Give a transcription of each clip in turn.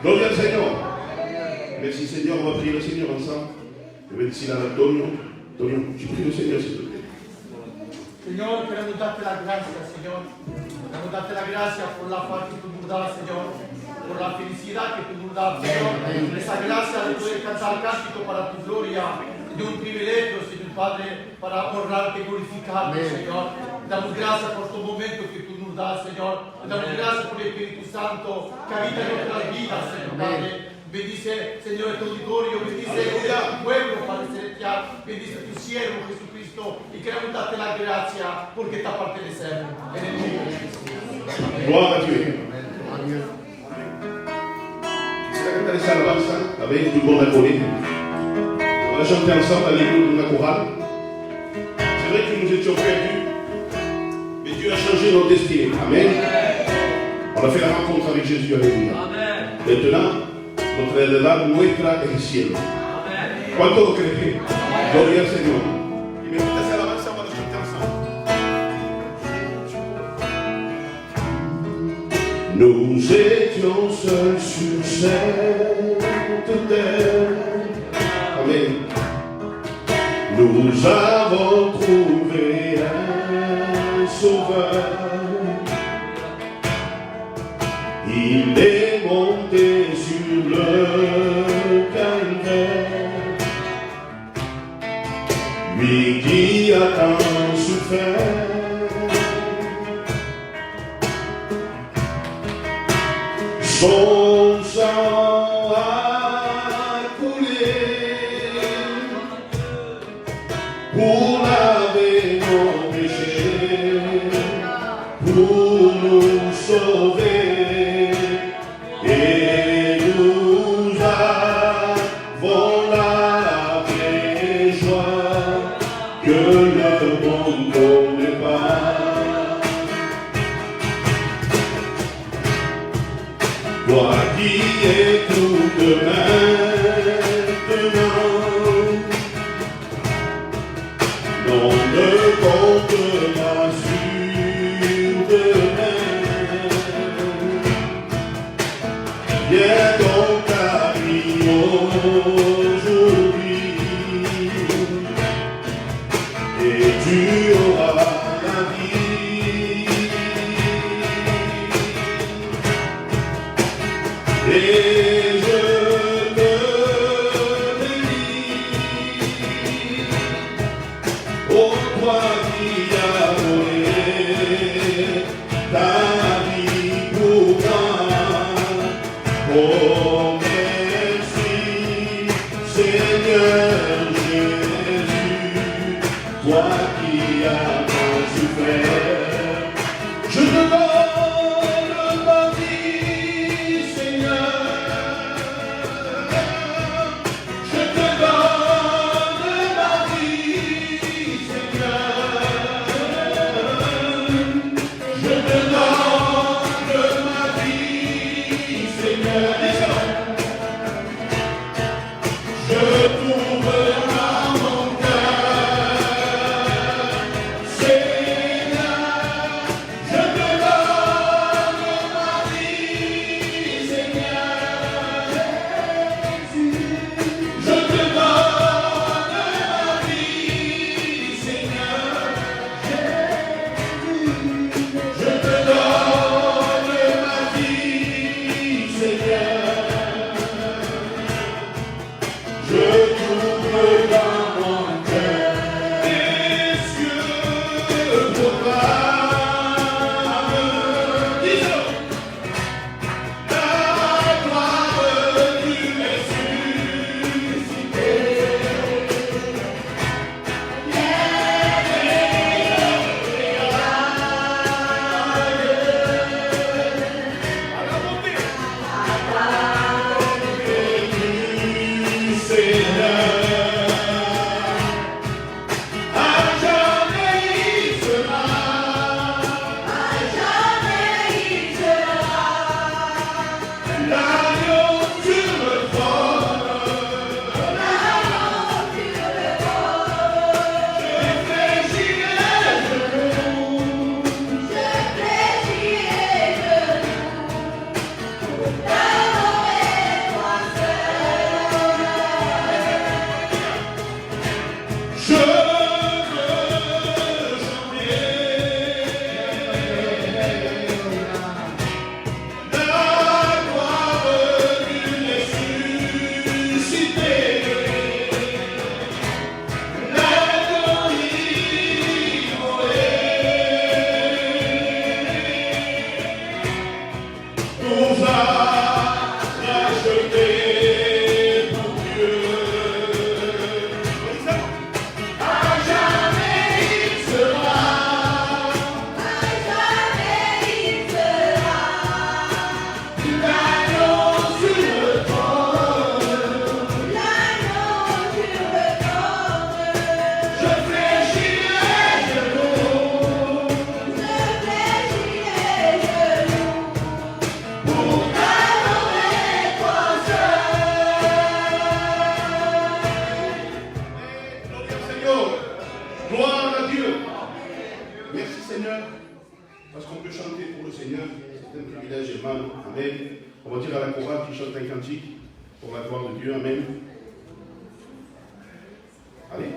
Gloria al Señor. Merci Seigneur, on va prier le Seigneur ensemble. Je vais d'ici là Antonio. Je prie le Seigneur, s'il te plaît. Señor, queremos darte la gracia, Señor. Queremos darte la gracia por la paz que tú nos das, Señor. Por la felicidad que tú nos das, Señor. Por esa gracia de poder cantar cántico para tu gloria. De un privilegio, Señor Padre, para honrarte y glorificarte, Señor. Damos gracias por estos momentos que tú nos das, Señor. Damos gracias por el Espíritu Santo que habita en nuestras vidas, Señor Padre. Bendice, Señor, tu auditorio, bendice tu pueblo, Padre Celestial, bendice tu siervo Jesucristo y queremos darte la gracia porque te pertenecemos en el nombre de Jesús. Gloire à Dieu. C'est la cantate Salvatore avec du bon accolé. On a chanté ensemble à l'église de la chorale. C'est vrai que nous étions perdus, mais Dieu a changé notre destinée. Amen. On a fait la rencontre avec Jésus. Alléluia. Maintenant, notre heredad nuestra es el cielo. ¿Cuántos lo creen? Gloria al Señor. Y me gusta esa alabanza para chanter ensemble. Nous étions seuls sur cette terre. Amen. Nous avons trouvé un sauveur. Il est monté sur le calvaire, lui qui a tant souffert. Son sang a coulé pour laver nos péchés, pour nous sauver. Et nous avons la vraie joie que le monde ne connaît pas. Toi qui écoutes maintenant, non ne compte pas sur demain. Viens donc à lui aujourd'hui et tu auras la vie. Et je te bénis, ô toi qui as donné ta vie pour moi. Oh merci Seigneur Jésus, toi qui as tant souffert. Je te donne ma vie Seigneur, je te donne ma vie Seigneur, je te donne ma vie Seigneur. Je trouve dans mon cœur, Seigneur. Seigneur. Parce qu'on peut chanter pour le Seigneur, c'est un privilège, Amen. Amen. On va dire à la chorale qui chante un cantique pour la gloire de Dieu, Amen. Allez.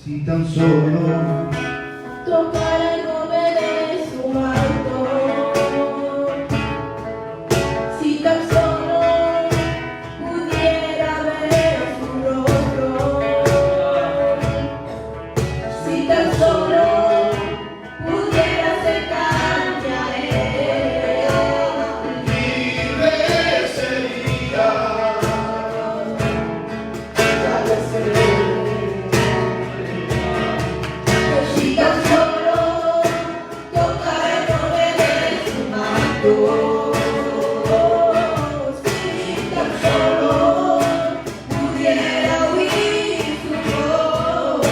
Si tan solo tocara el nombre de su manto, si tan solo pudiera ver su rostro, si tan solo pudiera acercarme a él, Libre sería. si tan solo tocara el nombre de su manto, si tan solo pudiera oír su voz,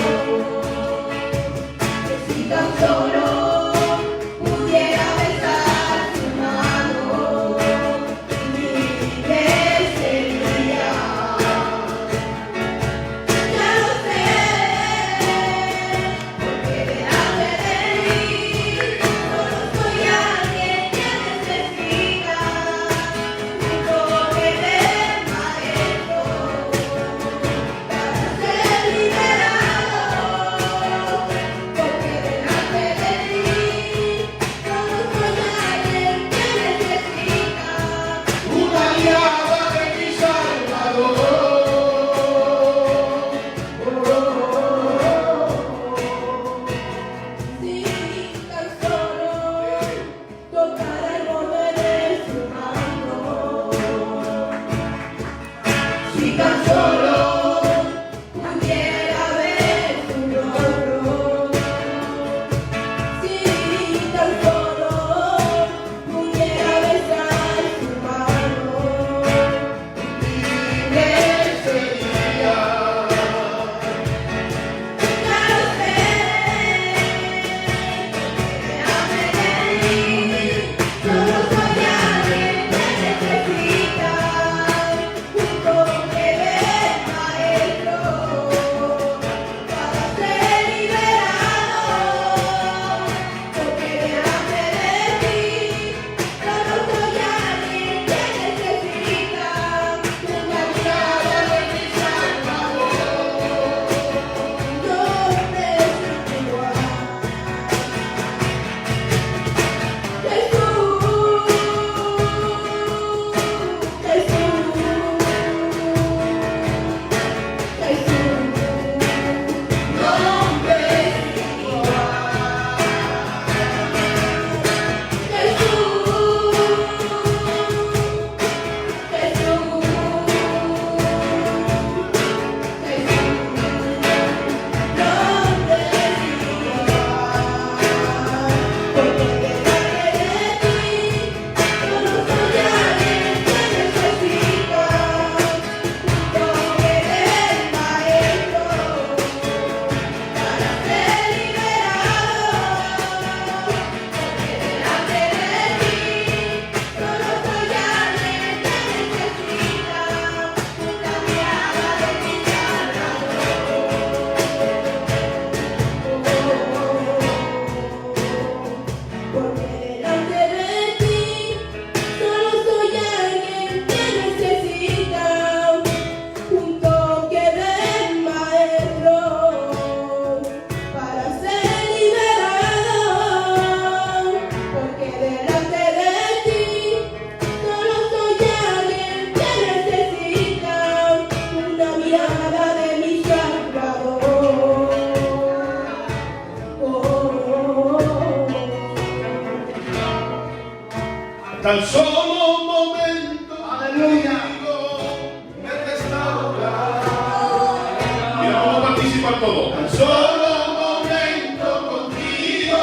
si tan solo pudiera besar su mano, libre sería. Ya lo sé, porque delante de mí solo soy alguien que necesita un toque del Maestro para ser liberado. Porque delante de mí solo soy alguien que necesita Una mirada de mi Salvador. si tan solo tocara el borde de su mano, si tan solo pudiera ver su rostro, si tan solo pudiera besar su mano, libre sería. Ya lo sé, delante de mí solo soy alguien que necesita un toque del Maestro para ser liberado. Porque delante de mí solo soy alguien que necesita una mirada de mi Salvador. No necesito igual. Porque delante de ti solo soy alguien que necesita un toque del Maestro para ser liberado. Porque delante de ti solo soy alguien que necesita una mirada de mi Salvador. Porque delante de ti solo soy alguien que necesita un toque del Maestro para ser liberado. Porque delante de ti solo soy alguien que necesita una mirada de mi Salvador. Tan solo un momento. Aleluya. Me restaura. Mira cómo participa todo. Tan solo un momento contigo.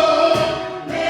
Me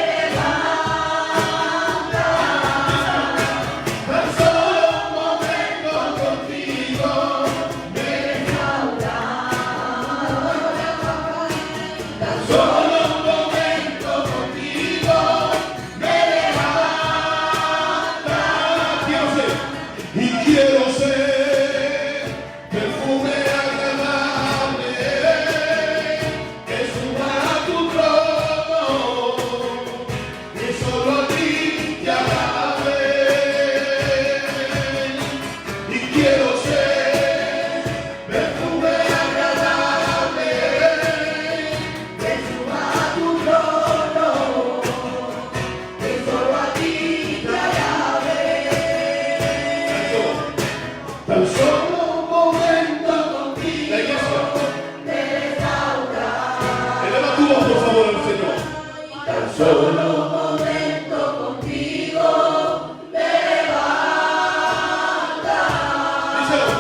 solo el Señor. Tan solo un momento contigo me levanta. Díselo.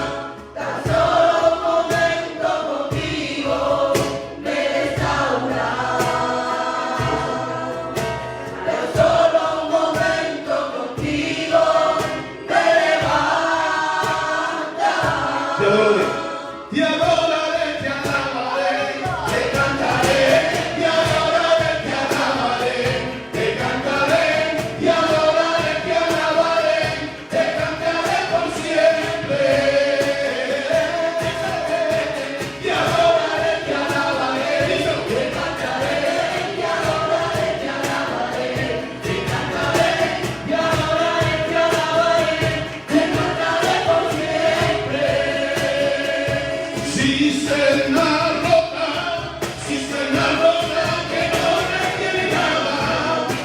Tan solo un momento contigo me restaura. Tan solo un momento contigo me levanta. Te adoraré. Te adoraré, te alabaré, te cantaré. Te adoraré, te alabaré, te cantaré. Te adoraré, te alabaré, te cantaré por siempre. Te adoraré, te alabaré, te cantaré. Te adoraré, te alabaré, te cantaré. Te adoraré, te alabaré, te cantaré por siempre. Si se narrota que no retiene nada,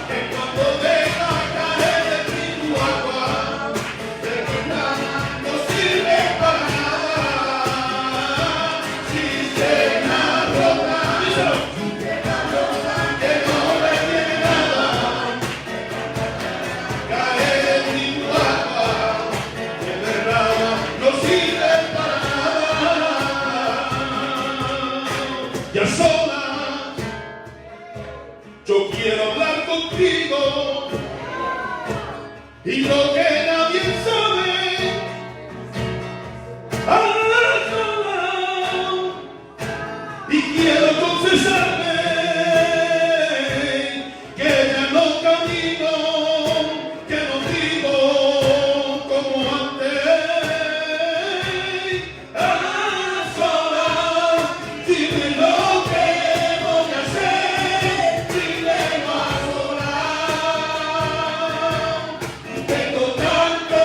que cuando deja caer de ti tu agua, de nada no sirve para nada. Si se narrota que no retiene nada, cae de ti tu agua, de verdad no sirve para nada. Y a solas, yo quiero hablar contigo y lo que nadie sabe. A solas, y quiero confesarme que ya no camino, que no vivo como antes. A solas, dime lo que voy a hacer, dime a solas. Tengo tanto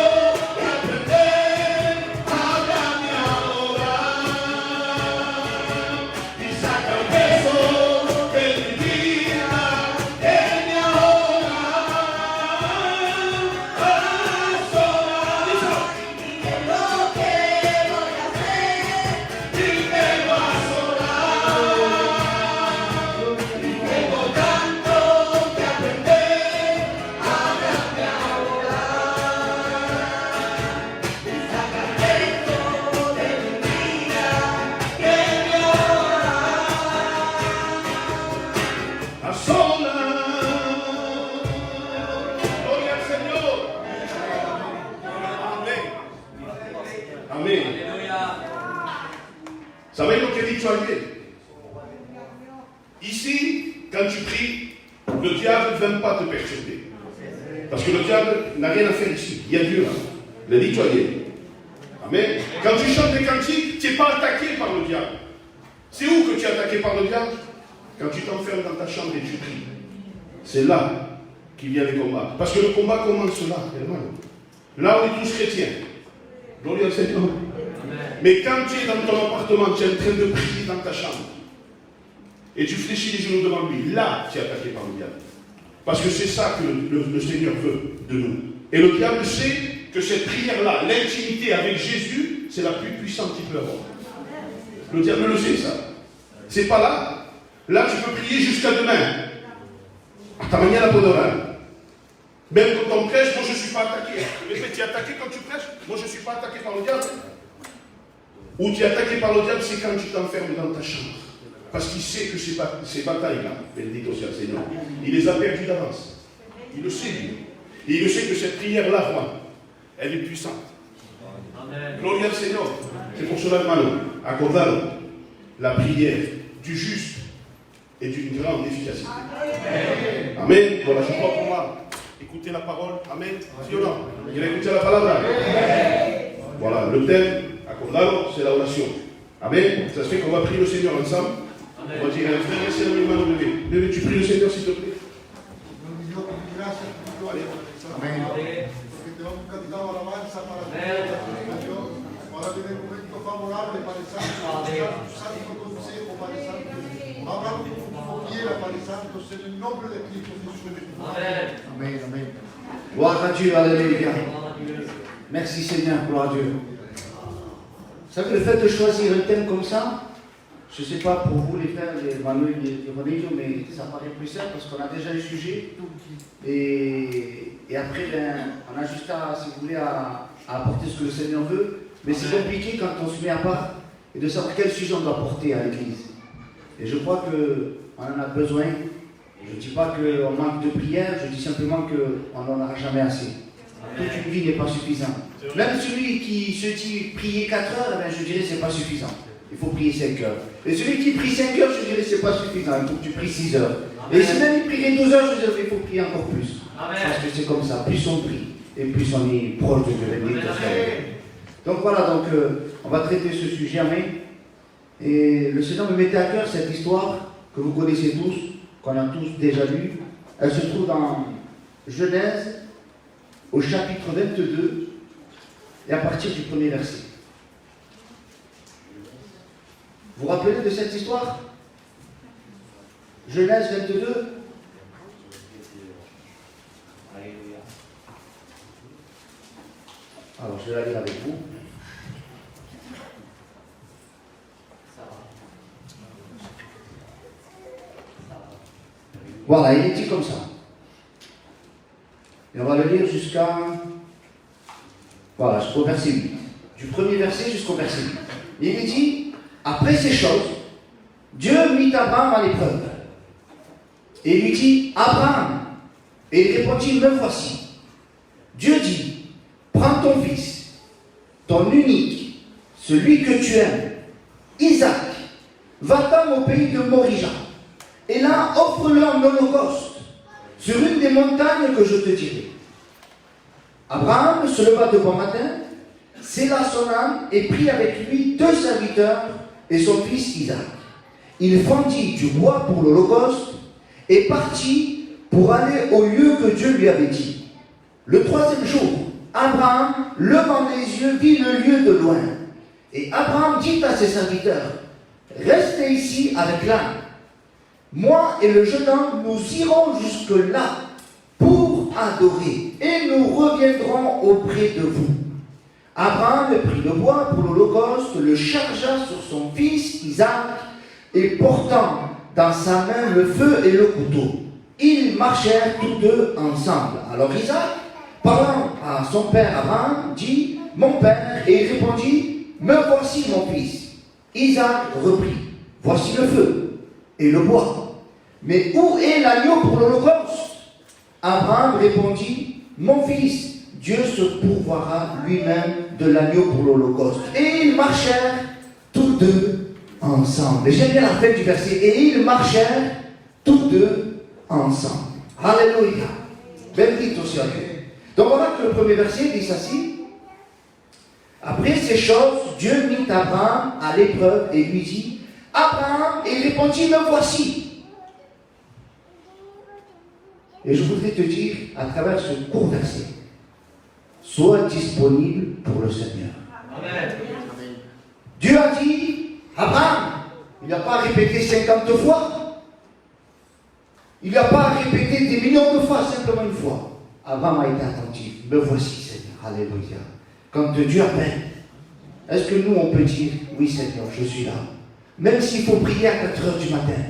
que aprender, háblame ahora. Y saca el peso de mi vida, de mi ahora. A solas, Dime lo que voy a hacer. dime a solas. Tengo tanto que aprender, háblame ahora. Saca el peso de mi vida, Que me ahora a solas. Gloria al Señor. Amén. Amén. ¿Sabéis lo que he dicho ayer? Ici, quand tu pries, le diable ne vient pas te perturber. Parce que le diable n'a rien à faire ici. Il y a Dieu là. Je l'ai dit ayer. Amen. Quand tu chantes des cantiques, tu n'es pas attaqué par le diable. C'est où que tu es attaqué par le diable? Quand tu t'enfermes dans ta chambre et tu pries. C'est là qu'il y a les combats. Parce que le combat commence là, hermano. Là, on est tous chrétiens. Gloria al Seigneur. Mais quand tu es dans ton appartement, tu es en train de prier dans ta chambre, et tu fléchis les genoux devant lui, là, tu es attaqué par le diable. Parce que c'est ça que le Seigneur veut de nous. Et le diable sait que cette prière-là, l'intimité avec Jésus, c'est la plus puissante qu'il peut avoir. Le diable le sait, ça. C'est pas là. Là, tu peux prier jusqu'à demain. Hasta mañana puedo orar. Même quand on prêche, moi je ne suis pas attaqué. Mais tu es attaqué quand tu prêches, moi je ne suis pas attaqué par le diable. Ou tu es attaqué par le diable, c'est quand tu t'enfermes dans ta chambre. Parce qu'il sait que ces batailles-là, bendito sea le Seigneur, il les a perdues d'avance. Il le sait, lui. Et il le sait que cette prière-là, moi, elle est puissante. Amen. Gloria al Seigneur. C'est pour cela, hermano, acordado, la prière du juste est d'une grande efficacité. Amen. Amen. Voilà, je crois pour moi. Écoutez la parole. Amen. Si ou non? Il a écouté la parole. Voilà, le thème, acordado, c'est la oration. Amen. Ça se fait qu'on va prier le Seigneur ensemble. Amen. On va dire, frère et sœur, bébé, tu pries le Seigneur, s'il te plaît. Amén. Porque te hemos cantado alabanza para ti, Dios. Ahora viene el momento favorable para el santo consejo, para el santo. Hablamos como quiera, para el santo, en el nombre de Cristo Jesús. Amen, amen. Gloire à Dieu, alléluia. Merci Seigneur, gloire à Dieu. Vous savez, le fait de choisir un thème comme ça, je ne sais pas pour vous les frères, les Manuel et Rodrigo, mais ça paraît plus simple parce qu'on a déjà le sujet. Et après, ben, on a juste à, si vous voulez, à apporter ce que le Seigneur veut. Mais c'est compliqué quand on se met à part et de savoir quel sujet on doit porter à l'église. Et je crois qu'on en a besoin. Je ne dis pas qu'on manque de prière, je dis simplement qu'on n'en aura jamais assez. Toute une vie n'est pas suffisante. Même celui qui se dit prier 4 heures, ben, je dirais que ce n'est pas suffisant. Il faut prier 5 heures. Et celui qui prie 5 heures, je dirais que ce n'est pas suffisant. Il faut que tu pries 6 heures. Et si même il prierait 12 heures, je dirais qu'il faut prier encore plus. Parce que c'est comme ça. Plus on prie, et plus on est proche de Dieu. Donc voilà, donc, on va traiter ce sujet. Amen. Et le Seigneur me mettait à cœur cette histoire que vous connaissez tous, qu'on a tous déjà lue. Elle se trouve dans Genèse, au chapitre 22, et à partir du premier verset. Vous vous rappelez de cette histoire? Genèse 22. Alors, je vais la lire avec vous. Voilà, il est dit comme ça. Et on va le lire jusqu'à... Voilà, jusqu'au verset 8. Du premier verset jusqu'au verset 8. Il est dit, après ces choses, Dieu mit Abraham à l'épreuve. Et il lui dit, Abraham. Et il répondit, me voici. Dieu dit, prends ton fils, ton unique, celui que tu aimes, Isaac, va-t'en au pays de Morija. Et là, offre-le en holocauste sur une des montagnes que je te dirai. Abraham se leva de bon matin, scella son âne et prit avec lui 2 serviteurs et son fils Isaac. Il fendit du bois pour l'holocauste et partit pour aller au lieu que Dieu lui avait dit. Le 3e jour, Abraham, levant les yeux, vit le lieu de loin. Et Abraham dit à ses serviteurs, restez ici avec l'âne. Moi et le jeune homme, nous irons jusque-là pour adorer et nous reviendrons auprès de vous. Abraham prit le bois pour l'holocauste, le chargea sur son fils Isaac et portant dans sa main le feu et le couteau. Ils marchèrent tous deux ensemble. Alors Isaac, parlant à son père Abraham, dit, mon père, et il répondit, me voici mon fils. Isaac reprit, voici le feu et le bois. Mais où est l'agneau pour l'holocauste? Abraham répondit, mon fils, Dieu se pourvoira lui-même de l'agneau pour l'holocauste. Et ils marchèrent tous deux ensemble. Et j'aime bien la fin du verset. Et ils marchèrent tous deux ensemble. Alléluia. Bendito sia Dieu. Donc voilà que le premier verset dit ceci. Après ces choses, Dieu mit Abraham à l'épreuve et lui dit, Abraham, et il répondit, me voici. Et je voudrais te dire, à travers ce court verset, sois disponible pour le Seigneur. Amen. Dieu a dit, Abraham, il n'a pas répété 50 fois, il n'a pas répété des millions de fois, simplement une fois. Abraham a été attentif. Me voici, Seigneur. Alléluia. Quand Dieu appelle, est-ce que nous, on peut dire, oui, Seigneur, je suis là. Même s'il faut prier à 4 heures du matin.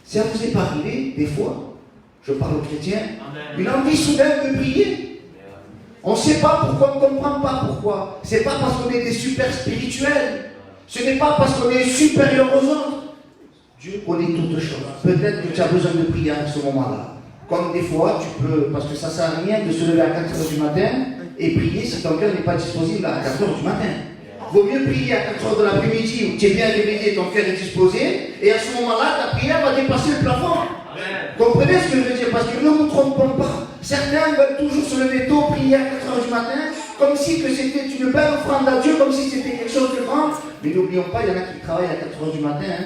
Ça vous est pas arrivé, des fois? Je parle aux chrétiens. Une envie soudaine de prier. On ne sait pas pourquoi, on ne comprend pas pourquoi. Ce n'est pas parce qu'on est des super spirituels. Ce n'est pas parce qu'on est supérieur aux autres. Dieu connaît toutes choses. Peut-être que tu as besoin de prier à ce moment-là. Comme des fois, tu peux, parce que ça ne sert à rien de se lever à 4 heures du matin et prier si ton cœur n'est pas disponible à 4 heures du matin. Vaut mieux prier à 4 heures de l'après-midi où tu es bien réveillé, ton cœur est disposé, et à ce moment-là, ta prière va dépasser le plafond. Comprenez ce que je veux dire? Parce que ne nous trompons pas. Certains veulent toujours se lever tôt, prier à 4 heures du matin, comme si que c'était une belle offrande à Dieu, comme si c'était quelque chose de grand. Mais n'oublions pas, il y en a qui travaillent à 4 heures du matin. Hein.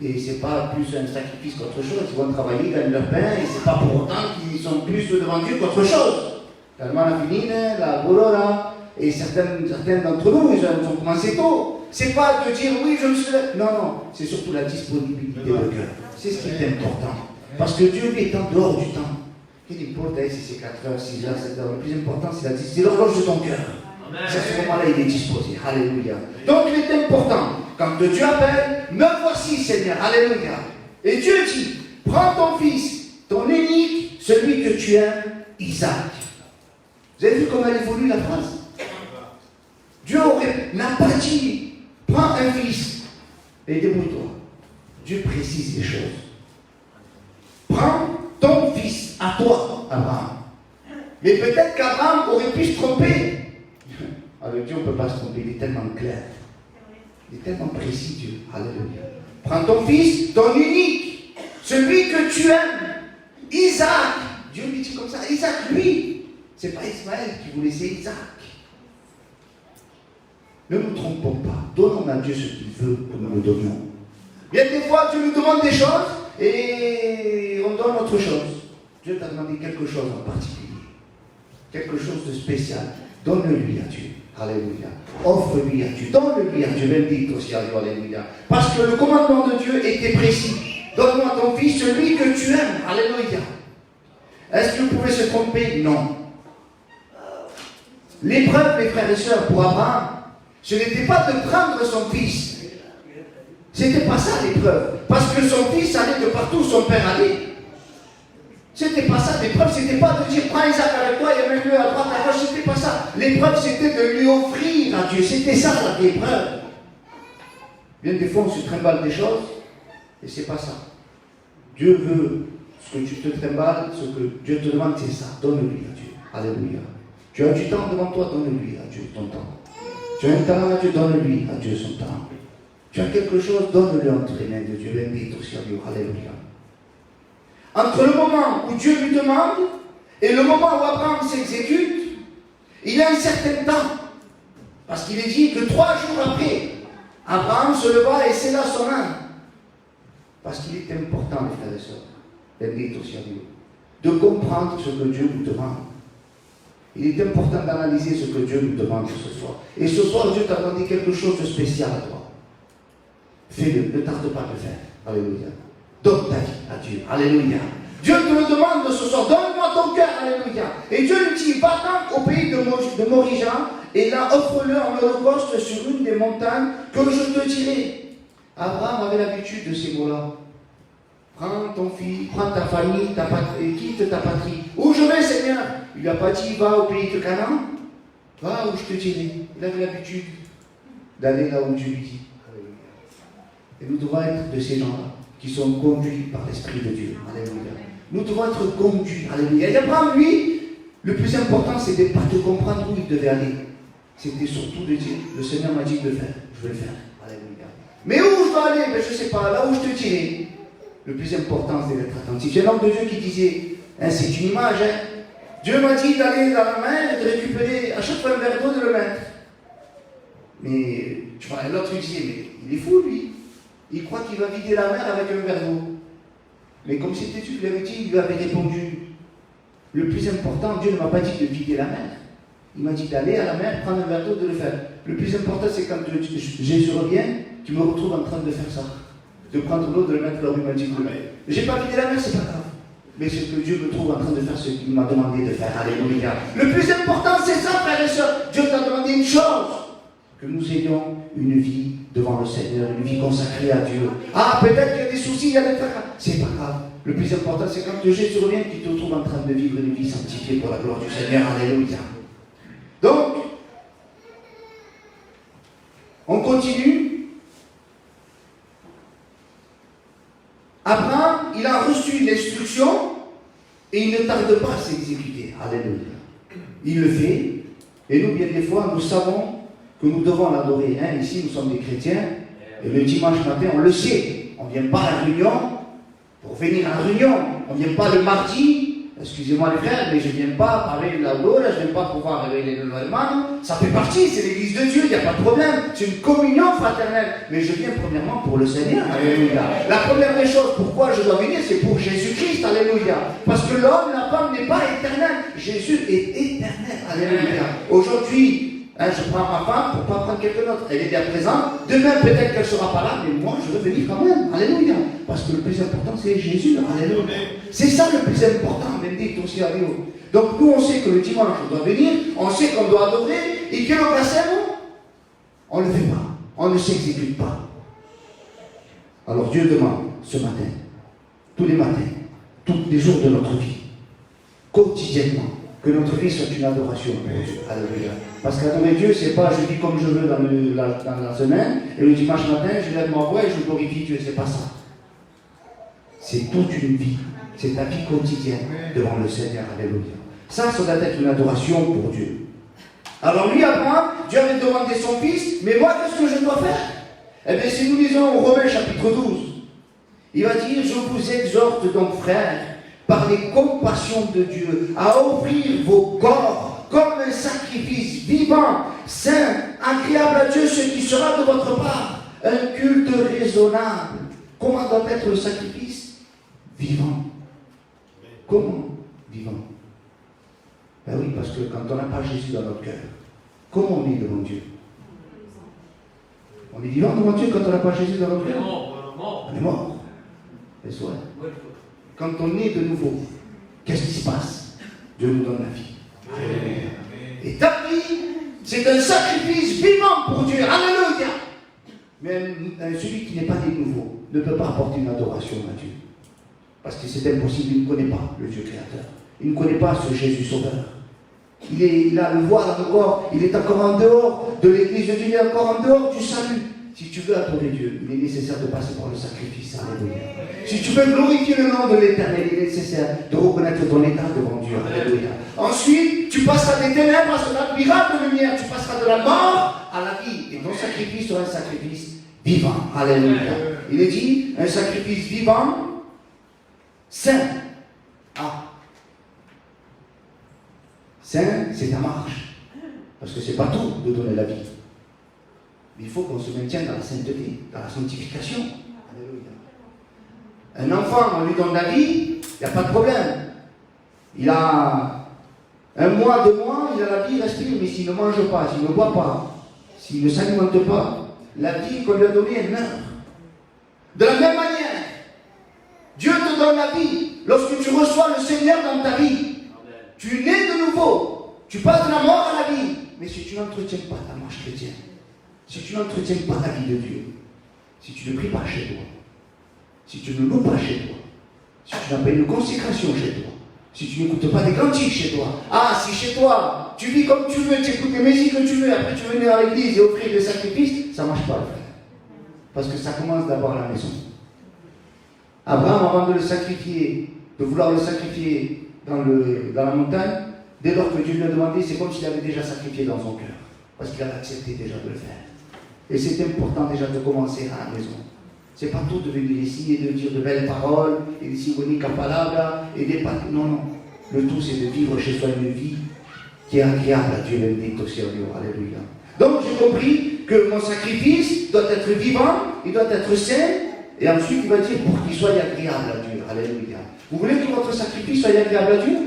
Et c'est pas plus un sacrifice qu'autre chose. Ils vont travailler, gagnent leur pain, et c'est pas pour autant qu'ils sont plus devant Dieu qu'autre chose. La manafine, la bolora, et certains d'entre nous, ils ont commencé tôt. C'est pas de dire oui, je me suis. Non, non, c'est surtout la disponibilité de cœur. C'est ce qui est important. Parce que Dieu lui est en dehors du temps. Il importe si c'est 4 heures, 6 heures, 7 heures. Le plus important, c'est l'horloge de ton cœur. C'est à ce moment-là, il est disposé. Alléluia. Donc, il est important quand Dieu appelle, me voici Seigneur, alléluia. Et Dieu dit, prends ton fils, ton unique, celui que tu aimes, Isaac. Vous avez vu comment elle évolue la phrase? Dieu n'a pas dit, prends un fils et débrouille-toi. Dieu précise les choses. Prends ton fils à toi, Abraham. Mais peut-être qu'Abraham aurait pu se tromper. Avec Dieu, on ne peut pas se tromper, il est tellement clair. Il est tellement précis, Dieu. Alléluia. Prends ton fils, ton unique, celui que tu aimes, Isaac. Dieu lui dit comme ça, Isaac, lui, c'est pas Ismaël qui voulait, c'est Isaac. Ne nous trompons pas. Donnons à Dieu ce qu'il veut que nous le donnions. Bien des fois, Dieu nous demande des choses et on donne autre chose. Dieu t'a demandé quelque chose en particulier. Quelque chose de spécial. Donne-lui à Dieu. Alléluia. Offre-lui à Dieu. Donne-lui à Dieu. Bendito sia Dieu. Alléluia. Parce que le commandement de Dieu était précis. Donne-moi ton fils, celui que tu aimes. Alléluia. Est-ce que vous pouvez se tromper? Non. L'épreuve, mes frères et sœurs, pour Abraham, ce n'était pas de prendre son fils. C'était pas ça l'épreuve. Parce que son fils allait de partout où son père allait. C'était pas ça l'épreuve. C'était pas de dire prends Isaac avec toi et mets-le à droite, à gauche. C'était pas ça. L'épreuve, c'était de lui offrir à Dieu. C'était ça l'épreuve. Bien des fois, on se trimballe des choses et c'est pas ça. Dieu veut ce que tu te trimbales, ce que Dieu te demande, c'est ça. Donne-lui à Dieu. Alléluia. Tu as du temps devant toi, donne-lui à Dieu ton temps. Tu as un talent à Dieu, donne-lui à Dieu son talent. Tu as quelque chose, donne-le entre les mains de Dieu. Bendito sia Dieu. Alléluia. Entre le moment où Dieu lui demande et le moment où Abraham s'exécute, il y a un certain temps. Parce qu'il est dit que 3 jours après, Abraham se leva et scella son âme. Parce qu'il est important, mes frères et sœurs, bendito sia Dieu, de comprendre ce que Dieu nous demande. Il est important d'analyser ce que Dieu nous demande ce soir. Et ce soir, Dieu t'a demandé quelque chose de spécial à toi. Fais-le, ne tarde pas de le faire. Alléluia. Donne ta vie à Dieu. Alléluia. Dieu te le demande ce soir. Donne-moi ton cœur. Alléluia. Et Dieu lui dit, va-t'en au pays de Morija et là, offre-le en holocauste sur une des montagnes que je te dirai. Abraham avait l'habitude de ces mots-là. Prends ton fils, prends ta famille, ta patrie, et quitte ta patrie. Où je vais, Seigneur? Il n'a pas dit, va au pays de Canaan. Va où je te dirai. Il avait l'habitude d'aller là où Dieu lui dit. Et nous devons être de ces gens-là qui sont conduits par l'Esprit de Dieu. Alléluia. Nous devons être conduits. Alléluia. Et Abraham, lui, le plus important, c'était pas de comprendre où il devait aller. C'était surtout de dire, le Seigneur m'a dit de le faire. Je vais le faire. Alléluia. Mais où je dois aller? Ben, je ne sais pas. Là où je te dirai. Le plus important, c'est d'être attentif. J'ai un homme de Dieu qui disait, hein, c'est une image, hein. Dieu m'a dit d'aller dans la mer et de récupérer à chaque fois un verre d'eau de le mettre. Mais, tu vois, l'autre lui disait, mais il est fou, lui. Il croit qu'il va vider la mer avec un verre d'eau. Mais comme c'était Dieu qui lui avait dit, il lui avait répondu. Le plus important, Dieu ne m'a pas dit de vider la mer. Il m'a dit d'aller à la mer, prendre un verre d'eau, de le faire. Le plus important, c'est quand Jésus revient, tu me retrouves en train de faire ça. De prendre l'eau, de le mettre là où il m'a dit de le mettre. J'ai pas vidé la mer, c'est pas grave. Mais c'est que Dieu me trouve en train de faire ce qu'il m'a demandé de faire. Alléluia. Le plus important, c'est ça, frères et sœurs. Dieu t'a demandé une chose. Que nous ayons une vie devant le Seigneur, une vie consacrée à Dieu. Ah, peut-être qu'il y a des soucis, il y a des tracas. C'est pas grave. Le plus important, c'est quand Jésus revient, qu'il te retrouve en train de vivre une vie sanctifiée pour la gloire du Seigneur. Alléluia. Donc, on continue. Abraham, il a reçu l'instruction et il ne tarde pas à s'exécuter. Alléluia. Il le fait. Et nous, bien des fois, nous savons que nous devons l'adorer. Hein? Ici, nous sommes des chrétiens. Et le dimanche matin, on le sait. On ne vient pas à la réunion pour venir à la réunion. On ne vient pas le mardi. Excusez-moi les frères, mais je ne viens pas parler de la gloire, je ne viens pas pouvoir réveiller les hermanos. Ça fait partie, c'est l'église de Dieu, il n'y a pas de problème. C'est une communion fraternelle. Mais je viens premièrement pour le Seigneur. Alléluia. La première des choses, pourquoi je dois venir, c'est pour Jésus-Christ. Alléluia. Parce que l'homme, la femme n'est pas éternel. Jésus est éternel. Alléluia. Aujourd'hui, hein, je prends ma femme pour ne pas prendre quelqu'un d'autre. Elle est bien présente. Demain, peut-être qu'elle ne sera pas là, mais moi, je veux venir quand même. Alléluia. Parce que le plus important, c'est Jésus. Alléluia. C'est ça le plus important. Bendito sia Dio. Donc, nous, on sait que le dimanche, on doit venir. On sait qu'on doit adorer. Et que le passé, on ne le fait pas. On ne s'exécute pas. Alors Dieu demande ce matin, tous les matins, tous les jours de notre vie, quotidiennement, que notre vie soit une adoration pour Dieu. Alléluia. Parce qu'adorer Dieu, c'est pas je vis comme je veux dans la semaine, et le dimanche matin, je lève ma voix et je glorifie Dieu. C'est pas ça. C'est toute une vie. C'est ta vie quotidienne devant le Seigneur. Alléluia. Ça doit être une adoration pour Dieu. Alors lui, Abraham, Dieu avait demandé son fils, mais moi, qu'est-ce que je dois faire? Eh bien, si nous lisons au Romains chapitre 12, il va dire, je vous exhorte donc, frères, par les compassions de Dieu, à offrir vos corps comme un sacrifice vivant, saint, agréable à Dieu, ce qui sera de votre part un culte raisonnable. Comment doit être le sacrifice? Vivant. Comment? Vivant. Ben oui, parce que quand on n'a pas Jésus dans notre cœur, comment on est devant Dieu? On est vivant devant Dieu quand on n'a pas Jésus dans notre cœur? On est mort. Et soit. Quand on est de nouveau, qu'est-ce qui se passe? Dieu nous donne la vie. Alléluia. Et ta vie, c'est un sacrifice vivant pour Dieu. Alléluia. Mais celui qui n'est pas né de nouveau ne peut pas apporter une adoration à Dieu. Parce que c'est impossible, il ne connaît pas le Dieu créateur. Il ne connaît pas ce Jésus sauveur. Il a le voile encore, il est encore en dehors de l'église de Dieu, il est encore en dehors du salut. Si tu veux adorer Dieu, il est nécessaire de passer par le sacrifice. Alléluia. Si tu veux glorifier le nom de l'Éternel, il est nécessaire de reconnaître ton état devant Dieu. Alléluia. Ensuite, tu passeras des ténèbres à cette admirable lumière. Tu passeras de la mort à la vie. Et ton sacrifice sera un sacrifice vivant. Alléluia. Il est dit, un sacrifice vivant, saint. Ah. Saint, c'est ta marche. Parce que ce n'est pas tout de donner la vie. Mais il faut qu'on se maintienne dans la sainteté, dans la sanctification. Alléluia. Un enfant, on lui donne la vie, il n'y a pas de problème. Il a 1 mois, 2 mois, il a la vie, il respire, mais s'il ne mange pas, s'il ne boit pas, s'il ne s'alimente pas, la vie qu'on lui a donnée, elle meurt. De la même manière, Dieu te donne la vie lorsque tu reçois le Seigneur dans ta vie. Tu nais de nouveau, tu passes de la mort à la vie. Mais si tu n'entretiens pas ta marche chrétienne, si tu n'entretiens pas la vie de Dieu, si tu ne pries pas chez toi, si tu ne loues pas chez toi, si tu n'as pas une consécration chez toi, si tu n'écoutes pas des cantiques chez toi, si chez toi, tu vis comme tu veux, tu écoutes les musiques que tu veux, après tu veux venir à l'église et offrir des sacrifices, ça ne marche pas, frère. Parce que ça commence d'abord à la maison. Abraham, avant de le sacrifier, de vouloir le sacrifier dans la montagne, dès lors que Dieu lui a demandé, c'est comme s'il avait déjà sacrifié dans son cœur. Parce qu'il avait accepté déjà de le faire. Et c'est important déjà de commencer à la maison. C'est pas tout de venir ici et de dire de belles paroles, et de dire bonita palabra, et des pas. Non, non. Le tout, c'est de vivre chez soi une vie qui est agréable à Dieu, bendito sea Dios. Alléluia. Donc, j'ai compris que mon sacrifice doit être vivant, il doit être saint, et ensuite, il va dire pour qu'il soit agréable à Dieu. Alléluia. Vous voulez que votre sacrifice soit agréable à Dieu?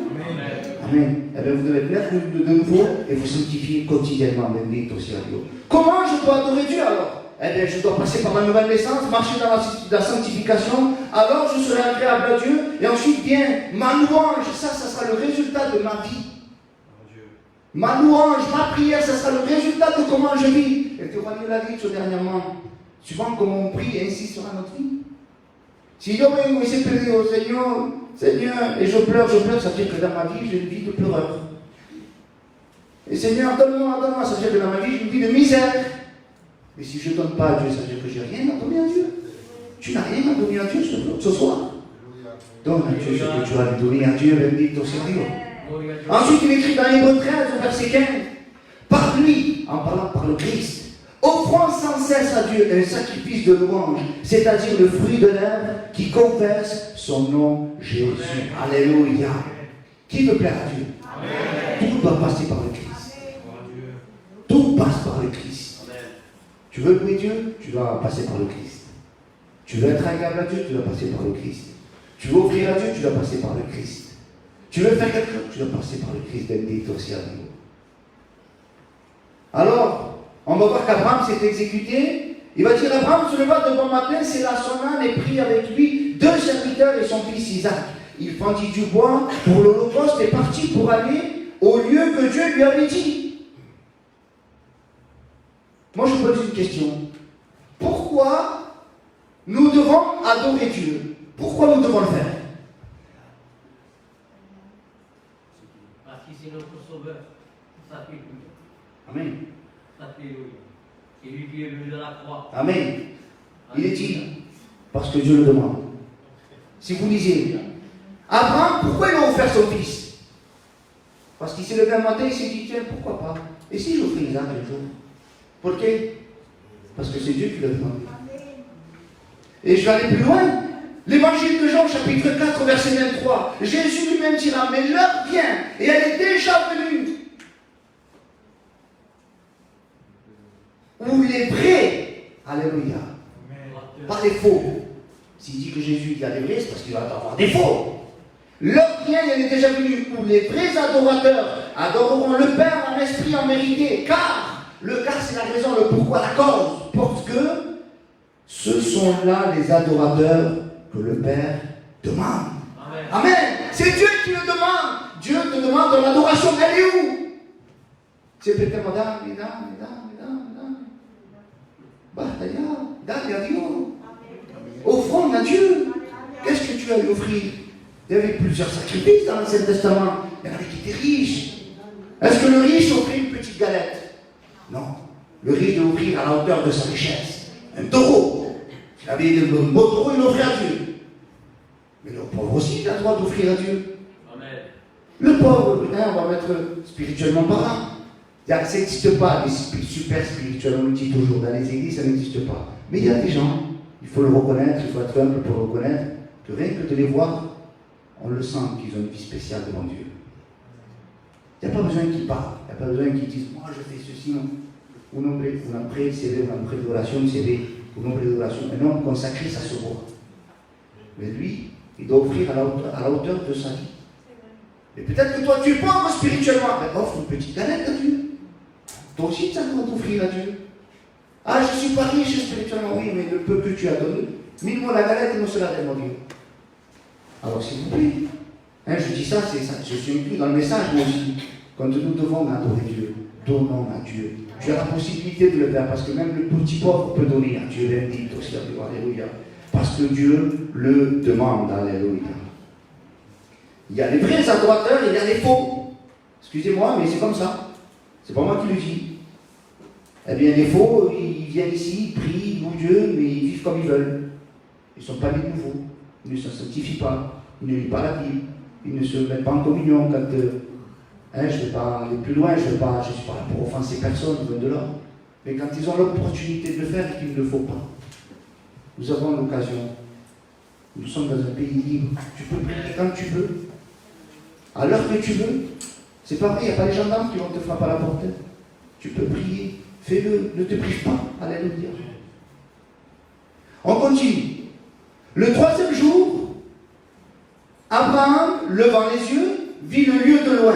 Amen. Eh bien, vous devez naître de nouveau et vous sanctifier quotidiennement. Bendito sea Dios. Comment je dois adorer Dieu alors? Eh bien, je dois passer par ma nouvelle naissance, marcher dans la sanctification, alors je serai agréable à Dieu, et ensuite vient ma louange, ça sera le résultat de ma vie. Ma louange, ma prière, ça sera le résultat de comment je vis. Et tu l'a dit dernièrement, suivant comment on prie, ainsi sera notre vie. Si yo vengo y siempre digo, Seigneur, et je pleure, ça veut dire que dans ma vie, j'ai une vie de pleureur. Et Seigneur, donne-moi, ça veut dire que dans ma vie, j'ai une vie de misère. Et si je ne donne pas à Dieu, ça veut dire que je n'ai rien à donner à Dieu. Tu n'as rien à donner à Dieu ce soir. Donne à Dieu ce que tu vas lui donner à Dieu, bendito sea Dios. Ensuite, il écrit dans Hébreux 13, au verset 15, par lui, en parlant par le Christ, offrant sans cesse à Dieu un sacrifice de louange, c'est-à-dire le fruit de lèvres qui confesse son nom Jésus. Alléluia. Qui veut plaire à Dieu? Amen. Tout doit passer par le Christ. Tout passe par le Christ. Amen. Tu veux louer Dieu? Tu dois passer par le Christ. Tu veux être agréable à Dieu? Tu dois passer par le Christ. Tu veux offrir à Dieu? Tu dois passer par le Christ. Tu veux faire quelque chose? Tu dois passer par le Christ. Bendito sea Dios. Alors, on va voir qu'Abraham s'est exécuté. Il va dire, Abraham se leva de bon matin, scella son âne et prit avec lui 2 serviteurs et son fils Isaac. Il fendit du bois pour l'holocauste et partit pour aller au lieu que Dieu lui avait dit. Moi, je pose une question. Pourquoi nous devons adorer Dieu. Pourquoi nous devons le faire? Parce que c'est notre sauveur. Ça fait tout. Amen. Alléluia. C'est lui qui est venu de la croix. Amen. Il est dit, parce que Dieu le demande. Si vous lisez, Abraham, pourquoi il a offert son fils? Parce qu'il s'est levé un matin, il s'est dit, tiens, pourquoi pas? Et si j'offrais Isaac un jour? Pourquoi? Parce que c'est Dieu qui l'a demandé. Et je vais aller plus loin. L'évangile de Jean, chapitre 4, verset 23. Jésus lui-même dira, mais l'heure vient, et elle est déjà venue, où il est vrai, alléluia, pas les faux. S'il dit que Jésus il y a des vrais, c'est parce qu'il va avoir des faux. L'heure vient, elle est déjà venue, où les vrais adorateurs adoreront le Père en esprit, en vérité, car c'est la raison, le pourquoi, la cause, parce que ce sont là les adorateurs que le Père demande. Amen. Amen. C'est Dieu qui le demande. Dieu te demande de l'adoration, elle est où? C'est peut-être madame, dale a Dieu. Offrons à Dieu. Qu'est-ce que tu as lui offrir? Il y avait plusieurs sacrifices dans l'Ancien Testament. Il y en avait qui étaient riches. Est-ce que le riche offrait une petite galette? Non. Le riche devait offrir à la hauteur de sa richesse. Un taureau. Il avait un beau taureau, il offrait à Dieu. Mais le pauvre aussi, il a le droit d'offrir à Dieu. Amen. Le pauvre, on va mettre spirituellement parlant. Ça n'existe pas, des super spirituels, on le dit toujours, dans les églises, ça n'existe pas. Mais il y a des gens, il faut le reconnaître, il faut être humble pour le reconnaître, que rien que de les voir, on le sent qu'ils ont une vie spéciale devant Dieu. Il n'y a pas besoin qu'ils parlent, il n'y a pas besoin qu'ils disent, moi je fais ceci, non. Un homme près, c'est un homme près d'adoration, c'est un homme près d'adoration. Un homme consacré, ça se voit. Mais lui, il doit offrir à la hauteur de sa vie. Et peut-être que toi tu es pauvre spirituellement, mais offre une petite galette à Dieu. Toi aussi, tu as le droit d'offrir à Dieu. Ah, je suis pas riche spirituellement, oui, mais le peu que tu as donné, mille-moi la galette et non cela de mon Dieu. Alors, s'il vous plaît, je dis ça, je suis inclus dans le message, moi aussi. Quand nous devons adorer Dieu, donnons à Dieu. Tu as la possibilité de le faire, parce que même le petit pauvre peut donner à Dieu, bendito aussi, alléluia. Parce que Dieu le demande, alléluia. Il y a les vrais adorateurs et il y a les faux. Excusez-moi, mais c'est comme ça. C'est pas moi qui le dis. Eh bien, les faux, ils viennent ici, ils prient, ils louent Dieu, mais ils vivent comme ils veulent. Ils ne sont pas nés de nouveau. Ils ne se sanctifient pas. Ils ne lisent pas la Bible. Ils ne se mettent pas en communion quand... je ne vais pas aller plus loin, je ne suis pas là pour offenser personne, loin de là. Mais quand ils ont l'opportunité de le faire, il ne le faut pas. Nous avons l'occasion. Nous sommes dans un pays libre. Tu peux prier quand tu veux, à l'heure que tu veux. C'est pas vrai, il n'y a pas les gendarmes qui vont te frapper à la porte. Tu peux prier, fais-le, ne te prive pas. Alléluia. On continue. Le 3e jour, Abraham, levant les yeux, vit le lieu de loin.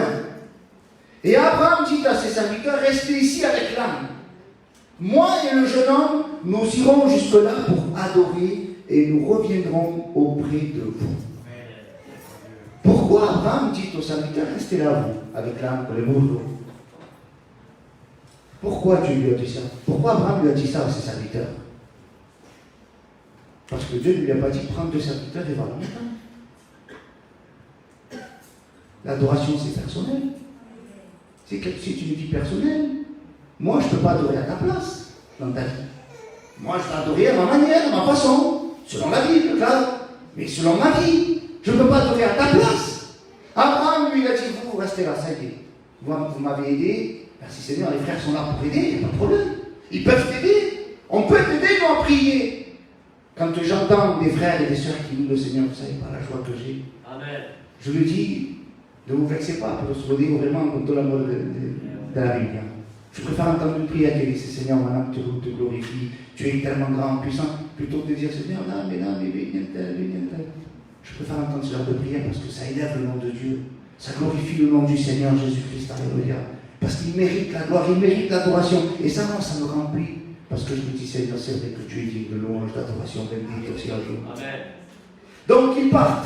Et Abraham dit à ses serviteurs, restez ici avec l'âne. Moi et le jeune homme, nous irons jusque-là pour adorer et nous reviendrons auprès de vous. Pourquoi Abraham dit aux serviteurs, restez là, vous, avec l'âne pour les bourreaux? Pourquoi Dieu lui a dit ça? Pourquoi Abraham lui a dit ça à ses serviteurs? Parce que Dieu ne lui a pas dit, prends 2 serviteurs et va la montagne. L'adoration, c'est personnel. C'est une vie personnelle. Moi, je ne peux pas adorer à ta place dans ta vie. Moi, je vais adorer à ma manière, à ma façon, selon la Bible, là. Mais selon ma vie, je ne peux pas adorer à ta place. Abraham, lui, il a dit, vous restez là, ça y est. Vous m'avez aidé. Merci Seigneur, les frères sont là pour aider, il n'y a pas de problème. Ils peuvent t'aider. On peut t'aider, nous, à prier. Quand j'entends des frères et des sœurs qui louent le Seigneur, vous savez pas la joie que j'ai. Amen. Je le dis, ne vous vexez pas, pour se redire vraiment comme tout l'amour de la Bible. Je préfère entendre une prière qui dit, Seigneur, maintenant que tu te glorifies, tu es tellement grand, puissant, plutôt que de dire, Seigneur, non, mais, je préfère entendre ce genre de prière parce que ça élève le nom de Dieu. Ça glorifie le nom du Seigneur Jésus-Christ, alléluia. Parce qu'il mérite la gloire, il mérite l'adoration. Et ça me remplit. Parce que je me dis, Seigneur, c'est vrai que tu es digne de louange, d'adoration, bénédiction aussi à jour. Amen. Donc ils partent.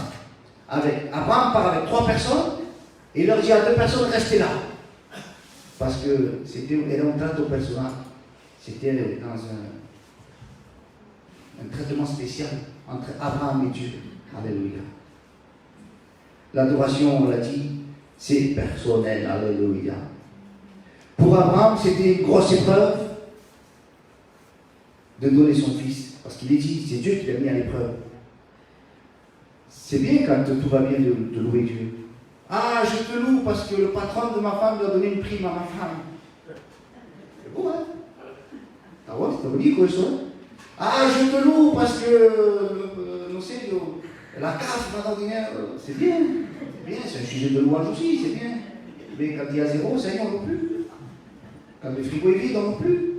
Abraham part avec 3 personnes. Et il leur dit à 2 personnes, restez là. Parce que c'était, elle est en train de personnage. C'était dans un traitement spécial entre Abraham et Dieu. Alléluia. L'adoration, on l'a dit, c'est personnel. Alléluia. Pour Abraham, c'était une grosse épreuve de donner son fils. Parce qu'il est dit, c'est Dieu qui l'a mis à l'épreuve. C'est bien quand tout va bien de louer Dieu. Ah, je te loue parce que le patron de ma femme doit donner une prime à ma femme. C'est beau, hein? Ah ouais, c'est pas bonito ça. Ah, je te loue parce que, non sais, la casse va dans le dinero. C'est bien. C'est bien, c'est un sujet de louange aussi, c'est bien. Mais quand il y a zéro, ça y est, on ne plus. Quand le frigo est vide, on ne plus.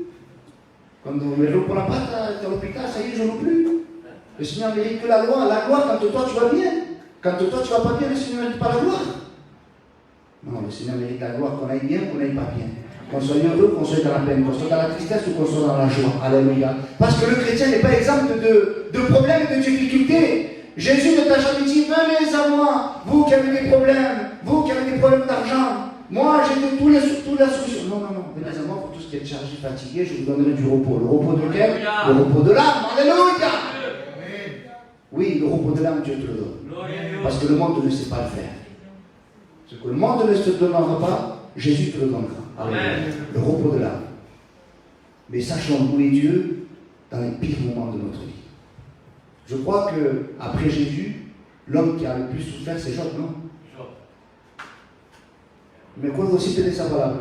Quand on met l'eau pour la pâte à l'hôpital, ça y est, je ne plus. Le Seigneur mérite que la gloire. La gloire, quand toi tu vas bien. Quand toi tu vas pas bien, le Seigneur ne mérite pas la gloire. Non, le Seigneur mérite la gloire, qu'on aille bien, qu'on n'aille pas bien. Qu'on soit heureux, qu'on soit dans la peine, qu'on soit dans la tristesse ou qu'on soit dans la joie. Alléluia. Parce que le chrétien n'est pas exempt de problèmes et de difficultés. Jésus ne t'a jamais dit, venez à moi, vous qui avez des problèmes, vous qui avez des problèmes d'argent. Moi, j'ai toute la solution. Non, venez à moi pour tout ce qui est chargé, fatigué, je vous donnerai du repos. Le repos de quel? Le repos de l'âme. Alléluia. Oui, le repos de l'âme, Dieu te le donne. Parce que le monde ne sait pas le faire. Ce que le monde ne te donnera pas, Jésus te le donnera. Amen. Le repos de l'âme. Mais sachons louer Dieu dans les pires moments de notre vie. Je crois qu'après Jésus, l'homme qui a le plus souffert, c'est Job, non? Mais quoi aussi tenir sa parole?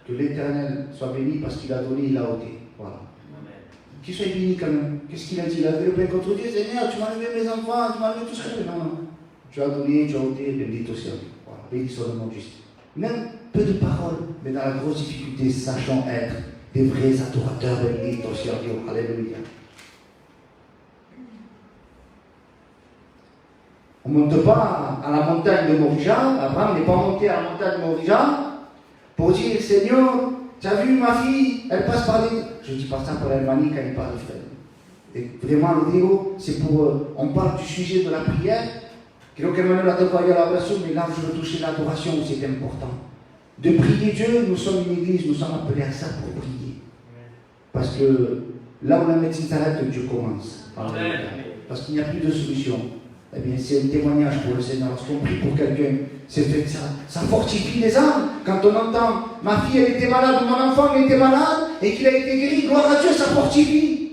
Que l'Éternel soit béni parce qu'il a donné, il a ôté. Voilà. Qu'il soit béni quand même. Qu'est-ce qu'il a dit? Il a fait le pain contre Dieu. Seigneur, tu m'as levé mes enfants, tu m'as levé tout ce que je fais. Non. Tu as donné, tu as ôté, béni aussi. Voilà. Béni soit le nom de Christ. Même peu de paroles, mais dans la grosse difficulté, sachant être des vrais adorateurs de béni aussi en Dieu. Alléluia. On ne monte pas à la montagne de Morija. Abraham n'est pas monté à la montagne de Morija pour dire, Seigneur, tu as vu ma fille, elle passe par les... Je ne dis pas ça pour l'Allemagne quand il parle de frère. Et vraiment, le Dieu, c'est pour... on parle du sujet de la prière. Creo que Emmanuel a dévoilé l'adoration, mais là, je veux toucher l'adoration, c'est important. De prier Dieu, nous sommes une église, nous sommes appelés à ça pour prier. Parce que là où la médecine s'arrête, Dieu commence. Amen. Parce qu'il n'y a plus de solution. Eh bien, c'est un témoignage pour le Seigneur. Lorsqu'on prie pour quelqu'un, c'est fait ça fortifie les âmes. Quand on entend, ma fille, elle était malade, ou mon enfant, il était malade, et qu'il a été guéri, gloire à Dieu, ça fortifie.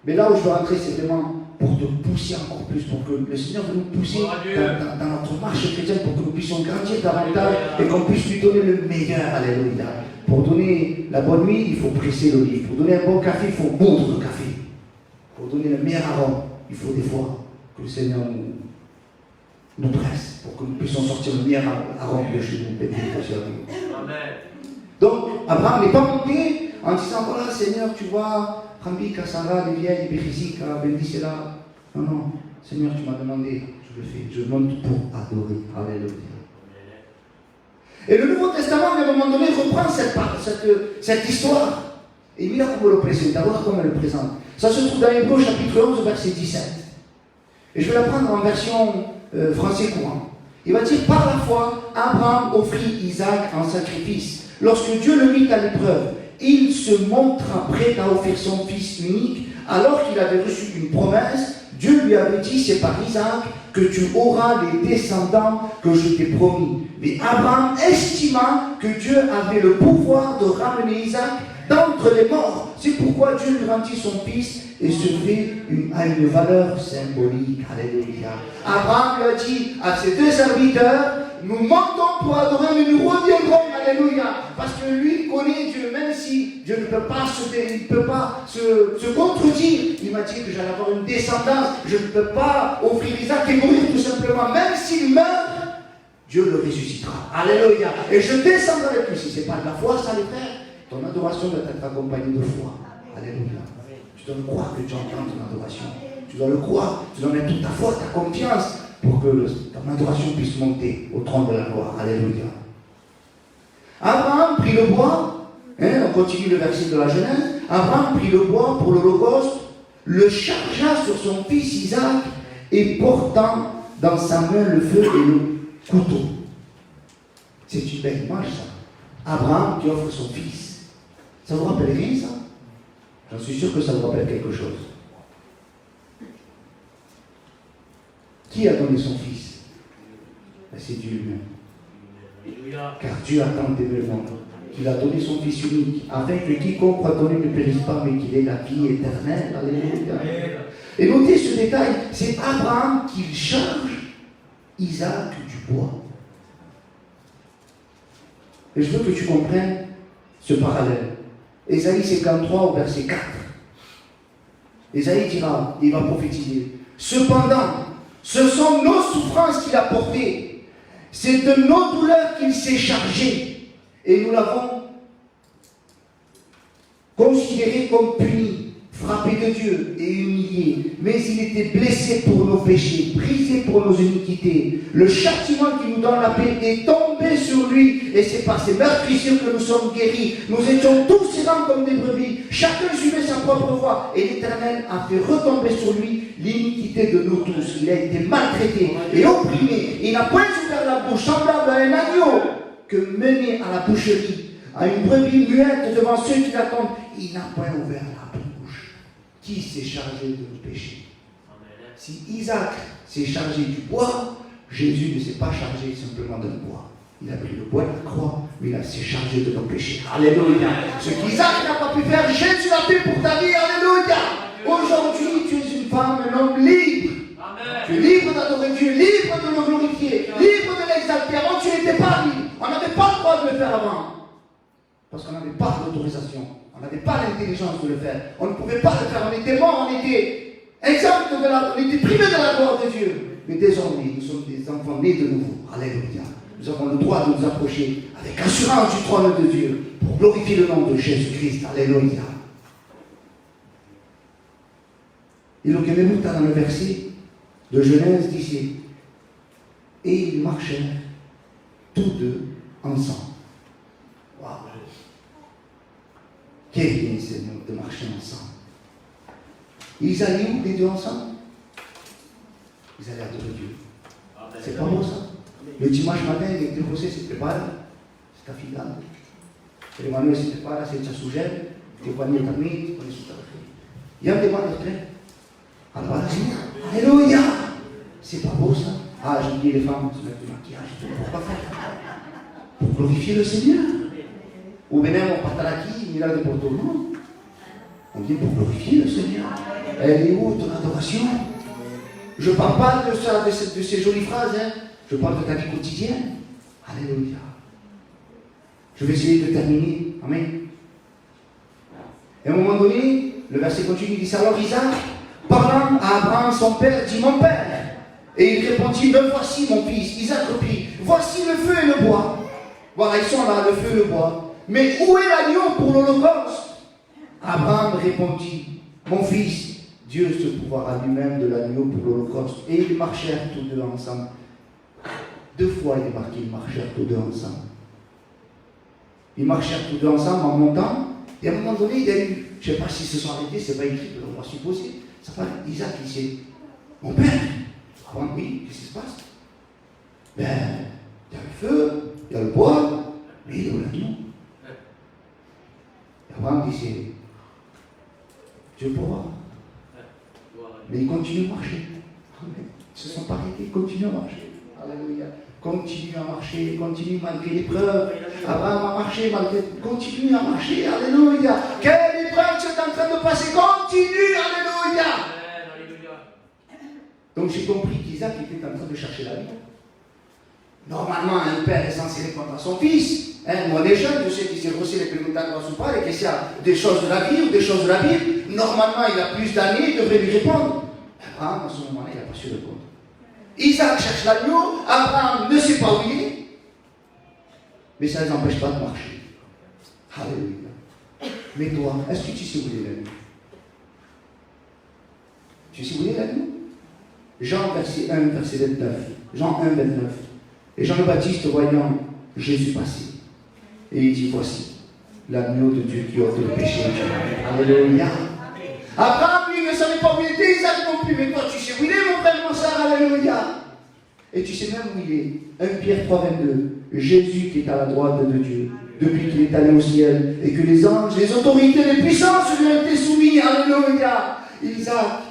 Mais là où je veux rentrer, c'est vraiment pour te pousser encore plus, pour que le Seigneur veut nous pousser dans notre marche chrétienne, pour que nous puissions grandir davantage et qu'on puisse lui donner le meilleur. Alléluia. Pour donner la bonne nuit, il faut presser le lit. Pour donner un bon café, il faut boudre le café. Pour donner le meilleur arôme, il faut des fois que le Seigneur nous presse pour que nous puissions sortir le meilleur arôme de chez nous. Amen. Donc, Abraham n'est pas monté en disant, voilà Seigneur, tu vois, Rambi, Kassara, les vieilles, les Bérésiques, Bendicela. Non, Seigneur, tu m'as demandé, je le fais. Je monte pour adorer. Alléluia. Et le Nouveau Testament, à un moment donné, reprend cette histoire. Et mira como le presenta, voir comment elle le présente. Ça se trouve dans Hébreux chapitre 11, verset 17. Et je vais la prendre en version français courant. Il va dire, par la foi, Abraham offrit Isaac en sacrifice. Lorsque Dieu le mit à l'épreuve, il se montra prêt à offrir son fils unique. Alors qu'il avait reçu une promesse, Dieu lui avait dit, c'est par Isaac que tu auras les descendants que je t'ai promis. Mais Abraham estima que Dieu avait le pouvoir de ramener Isaac d'entre les morts. C'est pourquoi Dieu lui rendit son fils et se fait à une valeur symbolique. Alléluia. Abraham lui a dit à ses deux serviteurs, nous montons pour adorer, mais nous reviendrons. Alléluia. Parce que lui connaît Dieu, même si Dieu ne peut pas se contredire. Il m'a dit que j'allais avoir une descendance. Je ne peux pas offrir Isaac et mourir tout simplement. Même s'il meurt, Dieu le ressuscitera. Alléluia. Et je descendrai avec lui. Si ce n'est pas de la foi, ça les frères. Ton adoration doit être accompagnée de foi. Alléluia. Tu dois le croire que tu entends ton adoration. Tu dois le croire. Tu dois mettre toute ta foi, ta confiance pour que ton adoration puisse monter au trône de la gloire. Alléluia. Abraham prit le bois. On continue le verset de la Genèse. Abraham prit le bois pour l'Holocauste, le chargea sur son fils Isaac et portant dans sa main le feu et le couteau. C'est une belle image, ça. Abraham qui offre son fils. Ça vous rappelle rien, ça? J'en suis sûr que ça vous rappelle quelque chose. Qui a donné son Fils? Ben, c'est Dieu lui-même. Alléluia. Car Dieu a tant aimé le monde qu'il a donné son Fils unique, afin que quiconque croit en lui ne périsse pas, mais qu'il ait la vie éternelle. Alléluia. Et notez ce détail, c'est Abraham qui charge Isaac du bois. Et je veux que tu comprennes ce parallèle. Ésaïe 53 au verset 4. Ésaïe dira, il va prophétiser. Cependant, ce sont nos souffrances qu'il a portées. C'est de nos douleurs qu'il s'est chargé. Et nous l'avons considéré comme puni, frappé de Dieu et humilié. Mais il était blessé pour nos péchés, brisé pour nos iniquités. Le châtiment qui nous donne la paix est tombé sur lui. Et c'est par ses meurtrissures que nous sommes guéris. Nous étions tous errants comme des brebis. Chacun suivait sa propre voie. Et l'Éternel a fait retomber sur lui l'iniquité de nous tous. Il a été maltraité et opprimé. Il n'a point ouvert la bouche, semblable à un agneau que mené à la boucherie, à une brebis muette devant ceux qui l'attendent. Il n'a point ouvert la bouche. Qui s'est chargé de nos péchés? Si Isaac s'est chargé du bois, Jésus ne s'est pas chargé simplement d'un bois. Il a pris le bois de la croix, mais il s'est chargé de nos péchés. Alléluia. Ce qu'Isaac n'a pas pu faire, Jésus l'a fait pour ta vie. Alléluia. Aujourd'hui, tu es une femme, un homme libre. Tu es libre d'adorer Dieu, libre de le glorifier, libre de l'exalter. Avant, tu n'étais pas libre. On n'avait pas le droit de le faire avant. Parce qu'on n'avait pas l'autorisation. On n'avait pas l'intelligence de le faire. On ne pouvait pas le faire. On était morts, on était exempts on était privés de la gloire de Dieu. Mais désormais, nous sommes des enfants nés de nouveau. Alléluia. Nous avons le droit de nous approcher avec assurance du trône de Dieu pour glorifier le nom de Jésus-Christ. Alléluia. Et donc, aimez-vous dans le verset de Genèse disait, et ils marchèrent tous deux ensemble. Waouh! Quel bien c'est de marcher ensemble. Ils allaient où les deux ensemble? Ils allaient adorer Dieu. C'est pas beau ça? Le dimanche matin, il était posé, se prépare, c'est ta fille là. Et Emmanuel se prépare, c'est sa sougère, tu es pogné ta nuit, tu es pogné sous ta fille. Il y a des demandes de train. Alors, alléluia! C'est pas beau ça? Ah, j'ai dit les femmes se mettent du maquillage. Pourquoi faire? Pour glorifier le Seigneur. Ou bien on part à la qui, il a des portos. Non. On vient pour glorifier le Seigneur. Elle est où ton adoration? Je ne parle pas de ces jolies phrases, hein. Je parle de ta vie quotidienne. Alléluia. Je vais essayer de terminer. Amen. Et à un moment donné, le verset continue, il dit ça. Alors Isaac, parlant à Abraham, son père, dit mon père. Et il répondit, ben voici mon fils. Isaac reprit, voici le feu et le bois. Voilà, ils sont là, le feu et le bois. Mais où est l'agneau pour l'holocauste? Abraham répondit, mon fils, Dieu se pourvoira lui-même de l'agneau pour l'holocauste. Et ils marchèrent tous deux ensemble. 2 fois il est marqué, ils marchèrent tous deux ensemble. Ils marchèrent tous deux ensemble en montant. Et à un moment donné, il y a eu, je ne sais pas s'ils se sont arrêtés, c'est pas écrit, on va supposer. Ça parle Isaac, il dit, mon père. Abraham, oui, qu'est-ce qui se passe? Ben, il y a le feu, il y a le bois, mais il y a l'agneau. Abraham dit, c'est Dieu pourra. Mais il continue à marcher. Amen. Ils ne se sont pas arrêtés, ils continuent à marcher. Alléluia. Continue à marcher, continue malgré l'épreuve. Abraham a marché malgré. Continue à marcher. Alléluia. Quelle épreuve tu es en train de passer? Continue. Alléluia. Donc j'ai compris qu'Isaac était en train de chercher la vie. Normalement, un père est censé répondre à son fils. Moi, les jeunes, je sais qu'il s'est reçu les préguntas ou pas, et que s'il y a des choses de la vie ou des choses de la Bible, normalement, il a plus d'années, il devrait lui répondre. Abraham, à ce moment-là, il n'a pas su répondre. Isaac cherche l'agneau, Abraham ne sait pas où il est, mais ça ne les empêche pas de marcher. Alléluia. Mais toi, est-ce que tu sais où est l'agneau? Tu sais où est l'agneau? Jean, verset 1, verset 29. Jean 1, 29. Et Jean le Baptiste, voyant Jésus passer, et il dit, voici l'agneau de Dieu qui ôte le péché. Alléluia. Abraham, lui, ne savait pas où il était, Isaac non plus, mais toi, tu sais où il est, mon frère, mon soeur, alléluia. Et tu sais même où il est. 1 Pierre 3, 22. Jésus qui est à la droite de Dieu, depuis qu'il est allé au ciel, et que les anges, les autorités, les puissances lui ont été soumis. Alléluia. Isaac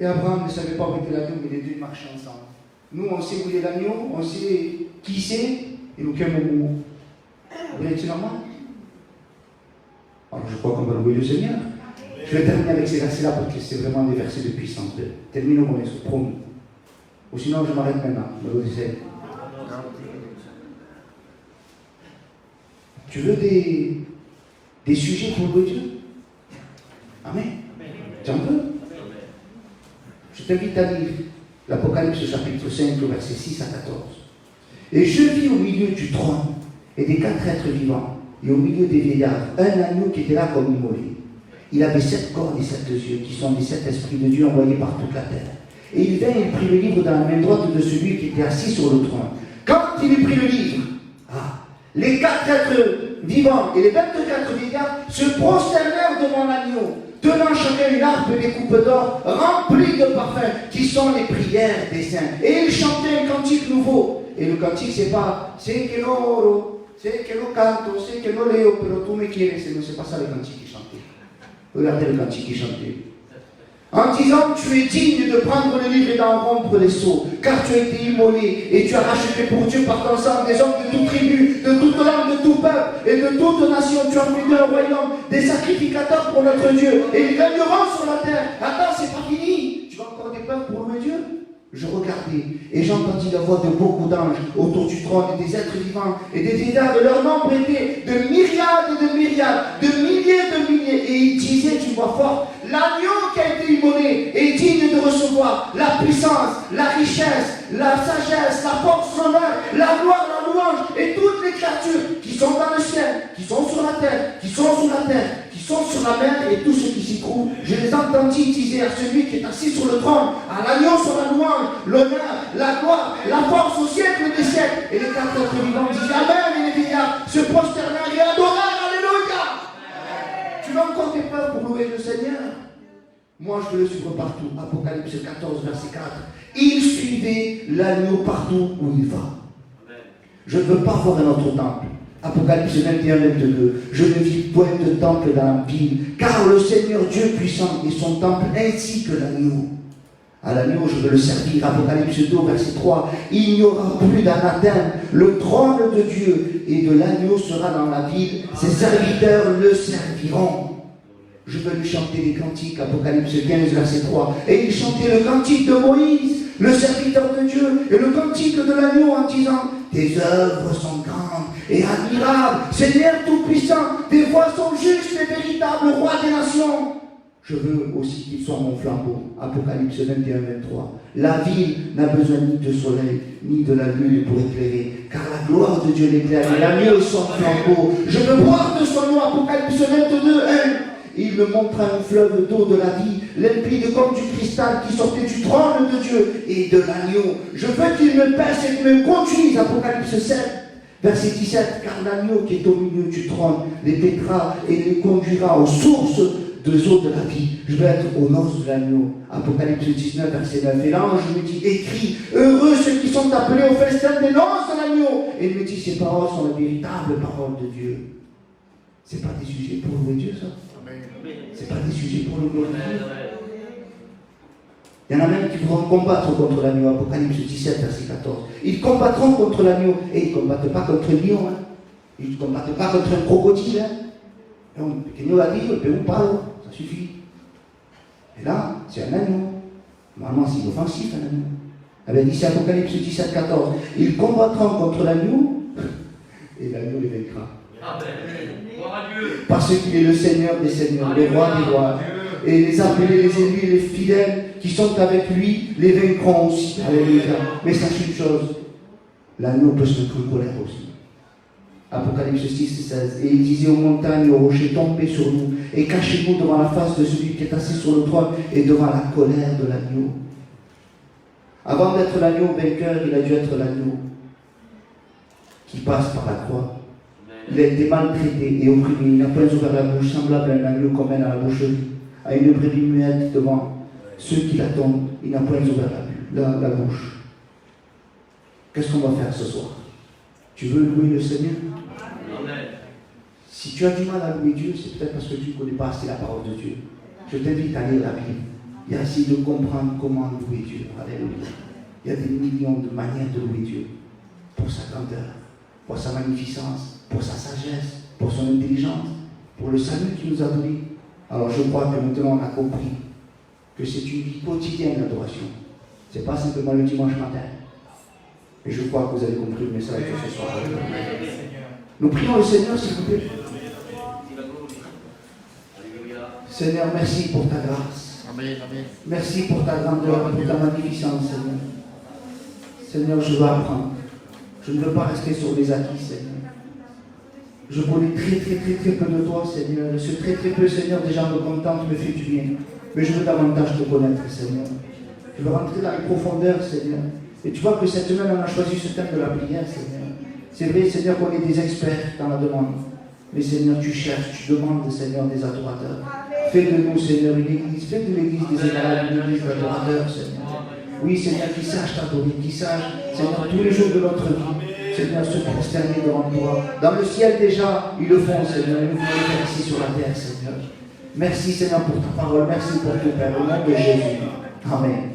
Et Abraham ne savait pas où était l'agneau, mais les deux marchaient ensemble. Nous, on sait où est l'agneau, on sait qui c'est, et nous, quel moment. C'est normal? Alors, je crois qu'on va louer le Seigneur. Je vais terminer avec ces versets-là parce que c'est vraiment des versets de puissance. Terminons mon esprit, promis. Ou sinon, je m'arrête maintenant. Tu veux des sujets pour louer Dieu? Amen. Tu en veux? Je t'invite à lire l'Apocalypse chapitre 5, versets 6 à 14. Et je vis au milieu du trône et des 4 êtres vivants, et au milieu des vieillards, un agneau qui était là comme immolé. Il avait 7 cornes et 7 yeux, qui sont les 7 esprits de Dieu envoyés par toute la terre. Et il vint et il prit le livre dans la main droite de celui qui était assis sur le trône. Quand il eut pris le livre, les 4 êtres vivants et les 24 vieillards se prosternèrent devant l'agneau, tenant chacun une harpe et des coupes d'or remplies de parfums, qui sont les prières des saints. Et ils chantaient un cantique nouveau. Et le cantique, c'est pas « c'est que l'oro, c'est que lo canto, c'est que lo leo, pero tu me quieres ». C'est pas ça le cantique qui chantait. Regardez le cantique qui chantait. En disant, tu es digne de prendre le livre et d'en rompre les sceaux, car tu as été immolé et tu as racheté pour Dieu par ton sang des hommes de toute tribu, de toute langue, de tout peuple et de toute nation. Tu as fait d'un royaume des sacrificateurs pour notre Dieu et ils gagneront sur la terre. Attends, c'est pas fini. Tu as encore des peuples pour louer Dieu? Je regardais et j'entendis la voix de beaucoup d'anges autour du trône et des êtres vivants et des vieillards, de leur nombre était de myriades et de myriades, de milliers, et ils disaient d'une voix forte, l'agneau qui a été immolé est digne de recevoir la puissance, la richesse, la sagesse, la force, l'honneur, la gloire, la louange et toutes les créatures qui sont dans le ciel, qui sont sur la terre, qui sont sous la terre, qui sont sur la mer et tous ceux qui s'y trouvent. Je les entendis diser à celui qui est assis sur le trône, à l'agneau sur la louange, l'honneur, la gloire, la force au siècle des siècles. Et les 4 êtres vivants disaient Amen, et les vieillards se prosternèrent et adorèrent. Alléluia. Tu veux encore des preuves pour louer le Seigneur? Moi, je veux le suivre partout. Apocalypse 14, verset 4. Il suivait l'agneau partout où il va. Je ne veux pas voir un autre temple. Apocalypse 21, 22. Je ne vis point de temple dans la ville, car le Seigneur Dieu puissant est son temple ainsi que l'agneau. À l'agneau, je veux le servir. Apocalypse 2, verset 3. Il n'y aura plus d'anathème. Le trône de Dieu et de l'agneau sera dans la ville. Ses serviteurs le serviront. Je veux lui chanter des cantiques. Apocalypse 15, verset 3. Et il chantait le cantique de Moïse, le serviteur de Dieu, et le cantique de l'agneau en disant tes œuvres sont grandes et admirables, Seigneur Tout-Puissant, tes voies sont justes et véritables, roi des nations. Je veux aussi qu'il soit mon flambeau. Apocalypse 21, 23. La ville n'a besoin ni de soleil, ni de la lune pour éclairer, car la gloire de Dieu l'éclaire, et l'agneau est son flambeau. Je veux boire de son eau. Apocalypse 22, 1. Il me montra un fleuve d'eau de la vie, limpide comme du cristal qui sortait du trône de Dieu et de l'agneau. Je veux qu'il me paisse et qu'il me conduise. Apocalypse 7, verset 17. Car l'agneau qui est au milieu du trône les paîtra et les conduira aux sources de eau de la vie. Je veux être aux noces de l'agneau. Apocalypse 19, verset 9. Et l'ange me dit, écris, heureux ceux qui sont appelés au festin des noces de l'agneau. Et il me dit, ces paroles sont les véritables paroles de Dieu. C'est pas des sujets pour louer Dieu, ça? C'est pas des sujets pour le glorifier. Il y en a même qui voudront combattre contre l'agneau. Apocalypse 17, verset 14. Ils combattront contre l'agneau. Et ils ne combattent pas contre un lion. Ils ne combattent pas contre un crocodile. Donc, l'agneau a dit, le Pérou parle, ça suffit. Et là, c'est un agneau. Normalement, c'est inoffensif, un agneau. Elle a dit, c'est Apocalypse 17, 14. Ils combattront contre l'agneau. Et l'agneau les vaincra. Parce qu'il est le Seigneur des seigneurs, le roi des rois. Et les appelés, les élus, les fidèles qui sont avec lui, les vaincront aussi. Alléluia. Mais sachez une chose, l'agneau peut se mettre en colère aussi. Apocalypse 6, 16. Et il disait aux montagnes et aux rochers, tombez sur nous et cachez-nous devant la face de celui qui est assis sur le trône et devant la colère de l'agneau. Avant d'être l'agneau vainqueur, il a dû être l'agneau qui passe par la croix. Il a été maltraité et opprimé. Il n'a pas ouvert la bouche, semblable à un agneau qu'on mène à la boucherie, à une brebis muette devant ceux qui l'attendent. Il n'a pas ouvert la bouche. Qu'est-ce qu'on va faire ce soir? Tu veux louer le Seigneur? Amen. Si tu as du mal à louer Dieu, c'est peut-être parce que tu ne connais pas assez la parole de Dieu. Je t'invite à lire la Bible. et à essayer de comprendre comment louer Dieu. Alléluia. Il y a des millions de manières de louer Dieu. Pour sa grandeur, pour sa magnificence, pour sa sagesse, pour son intelligence, pour le salut qu'il nous a donné. Alors je crois que maintenant on a compris que c'est une vie quotidienne d'adoration. Ce n'est pas simplement le dimanche matin. Et je crois que vous avez compris le message de ce soir. Nous prions le Seigneur, s'il vous plaît. Seigneur, merci pour ta grâce. Merci pour ta grandeur, pour ta magnificence, Seigneur. Seigneur, je veux apprendre. Je ne veux pas rester sur les acquis, Seigneur. Je connais très peu de toi, Seigneur. Et ce très peu, Seigneur, déjà me contente, me fait du bien. Mais je veux davantage te connaître, Seigneur. Je veux rentrer dans les profondeurs, Seigneur. Et tu vois que cette semaine, on a choisi ce thème de la prière, Seigneur. C'est vrai, Seigneur, qu'on est des experts dans la demande. Mais Seigneur, tu cherches, tu demandes, Seigneur, des adorateurs. Fais de nous, Seigneur, une église. Fais de l'église des égards, une église d'adorateurs, Seigneur. Oui, Seigneur, qui sache t'adorer, qui sache, Seigneur, tous les jours de notre vie, Seigneur, se prosterner devant toi. Dans le ciel déjà, ils le font, Seigneur. Nous voulons le faire ici sur la terre, Seigneur. Merci, Seigneur, pour ta parole. Merci pour ton Père. Au nom de Jésus. Amen.